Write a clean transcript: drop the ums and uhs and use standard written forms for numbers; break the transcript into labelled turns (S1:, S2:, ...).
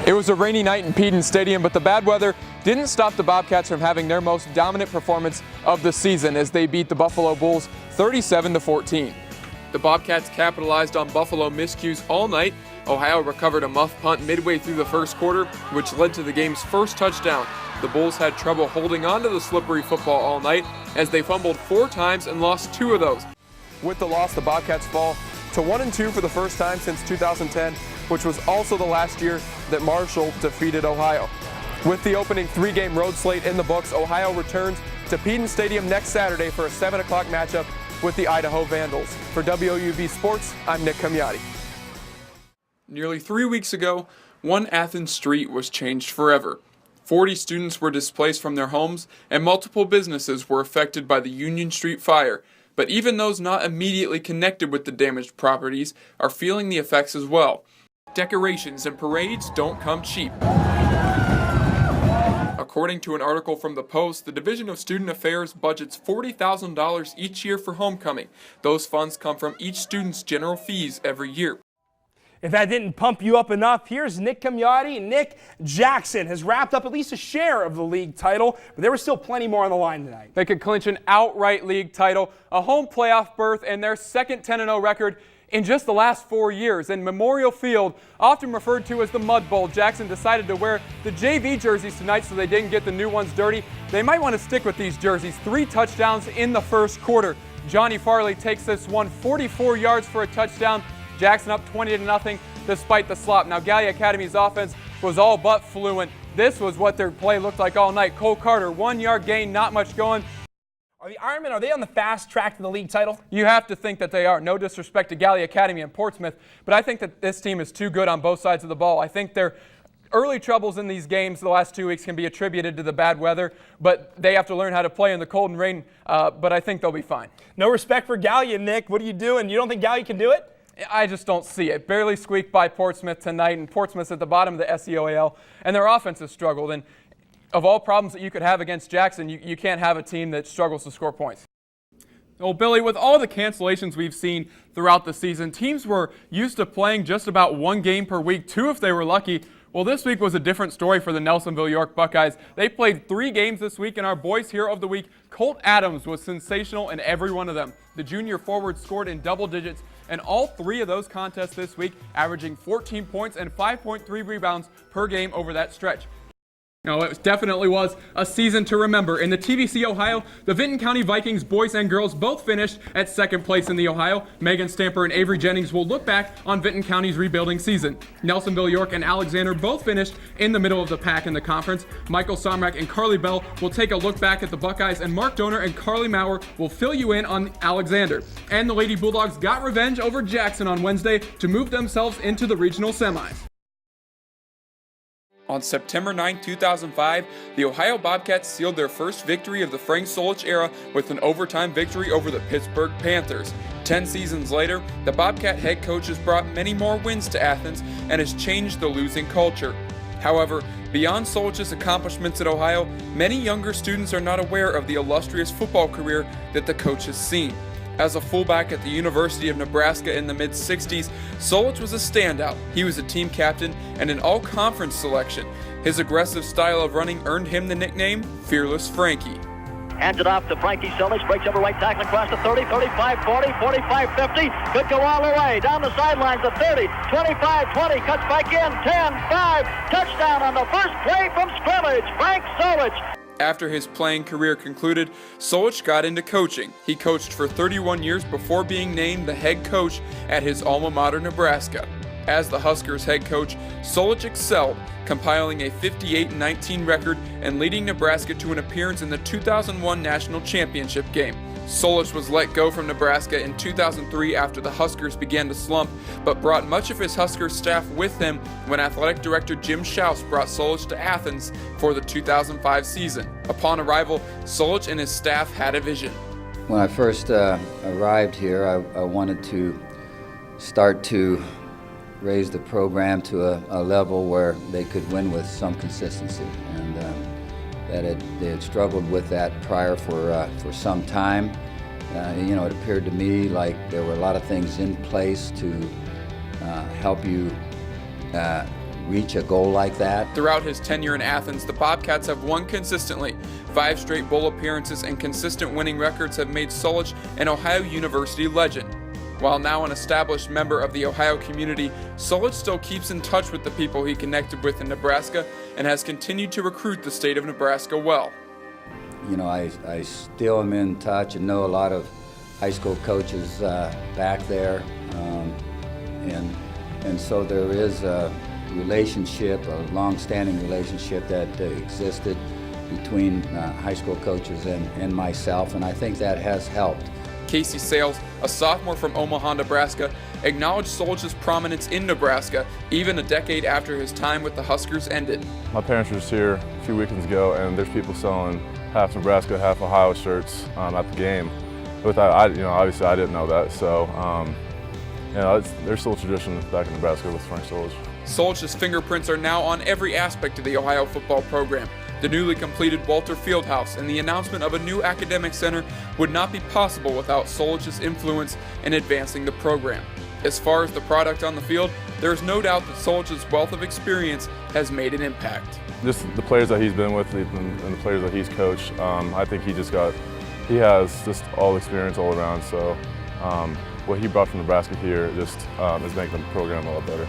S1: It was a rainy night in Peden Stadium, but the bad weather didn't stop the Bobcats from having their most dominant performance of the season as they beat the Buffalo Bulls 37-14. The Bobcats capitalized on Buffalo miscues all night. Ohio recovered a muff punt midway through the first quarter, which led to the game's first touchdown. The Bulls had trouble holding on to the slippery football all night as they fumbled 4 times and lost 2 of those. With the loss, the Bobcats fall to 1-2 for the first time since 2010, which was also the last year that Marshall defeated Ohio. With the opening 3-game road slate in the books, Ohio returns to Peden Stadium next Saturday for a 7 o'clock matchup with the Idaho Vandals. For WUB Sports, I'm Nick Komjati. Nearly 3 weeks ago, one Athens street was changed forever. 40 students were displaced from their homes, and multiple businesses were affected by the Union Street fire. But even those not immediately connected with the damaged properties are feeling the effects as well. Decorations and parades don't come cheap. According to an article from The Post, the Division of Student Affairs budgets $40,000 each year for homecoming. Those funds come from each student's general fees every year.
S2: If that didn't pump you up enough, here's Nick Komjati. Nick, Jackson has wrapped up at least a share of the league title, but there was still plenty more on the line tonight.
S1: They could clinch an outright league title, a home playoff berth, and their second 10-0 record in just the last 4 years. In Memorial Field, often referred to as the Mud Bowl, Jackson decided to wear the JV jerseys tonight so they didn't get the new ones dirty. They might want to stick with these jerseys. 3 touchdowns in the first quarter. Johnny Farley takes this one 44 yards for a touchdown. Jackson up 20-0 despite the slop. Now, Gallia Academy's offense was all but fluent. This was what their play looked like all night. Cole Carter, 1-yard gain, not much going.
S2: Are the Ironmen, are they on the fast track to the league title?
S1: You have to think that they are. No disrespect to Gallia Academy and Portsmouth, but I think that this team is too good on both sides of the ball. I think their early troubles in these games the last 2 weeks can be attributed to the bad weather, but they have to learn how to play in the cold and rain, but I think they'll be fine.
S2: No respect for Gallia, Nick. What are you doing? You don't think Gallia can do it?
S1: I just don't see it. Barely squeaked by Portsmouth tonight, and Portsmouth's at the bottom of the SEOAL, and their offense has struggled. And of all problems that you could have against Jackson, you can't have a team that struggles to score points. Well, Billy, with all the cancellations we've seen throughout the season, teams were used to playing just about 1 game per week, 2 if they were lucky. Well, this week was a different story for the Nelsonville York Buckeyes. They played 3 games this week, and our boys' hero of the week, Colt Adams, was sensational in every one of them. The junior forward scored in double digits, and all 3 of those contests this week, averaging 14 points and 5.3 rebounds per game over that stretch. No, it definitely was a season to remember. In the TVC Ohio, the Vinton County Vikings boys and girls both finished at 2nd place in the Ohio. Megan Stamper and Avery Jennings will look back on Vinton County's rebuilding season. Nelsonville York and Alexander both finished in the middle of the pack in the conference. Michael Somrak and Carly Bell will take a look back at the Buckeyes, and Mark Donor and Carly Maurer will fill you in on Alexander. And the Lady Bulldogs got revenge over Jackson on Wednesday to move themselves into the regional semis. On September 9, 2005, the Ohio Bobcats sealed their first victory of the Frank Solich era with an overtime victory over the Pittsburgh Panthers. 10 seasons later, the Bobcat head coach has brought many more wins to Athens and has changed the losing culture. However, beyond Solich's accomplishments at Ohio, many younger students are not aware of the illustrious football career that the coach has seen. As a fullback at the University of Nebraska in the mid-60s, Solich was a standout. He was a team captain and an all-conference selection. His aggressive style of running earned him the nickname Fearless Frankie.
S3: Hands it off to Frankie Solich, breaks over right tackle across the 30, 35, 40, 45, 50. Could go all the way. Down the sidelines to 30, 25, 20. Cuts back in, 10, 5. Touchdown on the first play from scrimmage. Frank Solich.
S1: After his playing career concluded, Solich got into coaching. He coached for 31 years before being named the head coach at his alma mater, Nebraska. As the Huskers head coach, Solich excelled, compiling a 58-19 record and leading Nebraska to an appearance in the 2001 National Championship game. Solich was let go from Nebraska in 2003 after the Huskers began to slump, but brought much of his Huskers staff with him when athletic director Jim Schaus brought Solich to Athens for the 2005 season. Upon arrival, Solich and his staff had a vision.
S4: When I first arrived here, I wanted to start to raise the program to a level where they could win with some consistency, and they had struggled with that prior for some time. It appeared to me like there were a lot of things in place to help you reach a goal like that.
S1: Throughout his tenure in Athens, the Bobcats have won consistently. 5 straight bowl appearances and consistent winning records have made Solich an Ohio University legend. While now an established member of the Ohio community, Solich still keeps in touch with the people he connected with in Nebraska and has continued to recruit the state of Nebraska well.
S4: You know, I still am in touch and know a lot of high school coaches back there, and so there is a relationship, a long-standing relationship that existed between high school coaches and myself, and I think that has helped.
S1: Casey Sales, a sophomore from Omaha, Nebraska, acknowledged Solich's prominence in Nebraska even a decade after his time with the Huskers ended.
S5: My parents were just here a few weekends ago, and there's people selling half Nebraska, half Ohio shirts at the game. With that, obviously I didn't know that, so there's still a tradition back in Nebraska with Frank Solich.
S1: Solich's fingerprints are now on every aspect of the Ohio football program. The newly completed Walter Fieldhouse and the announcement of a new academic center would not be possible without Solich's influence in advancing the program. As far as the product on the field, there is no doubt that Solich's wealth of experience has made an impact.
S5: Just the players that he's been with and the players that he's coached, I think he has just all experience all around. So what he brought from Nebraska here just is making the program a lot better.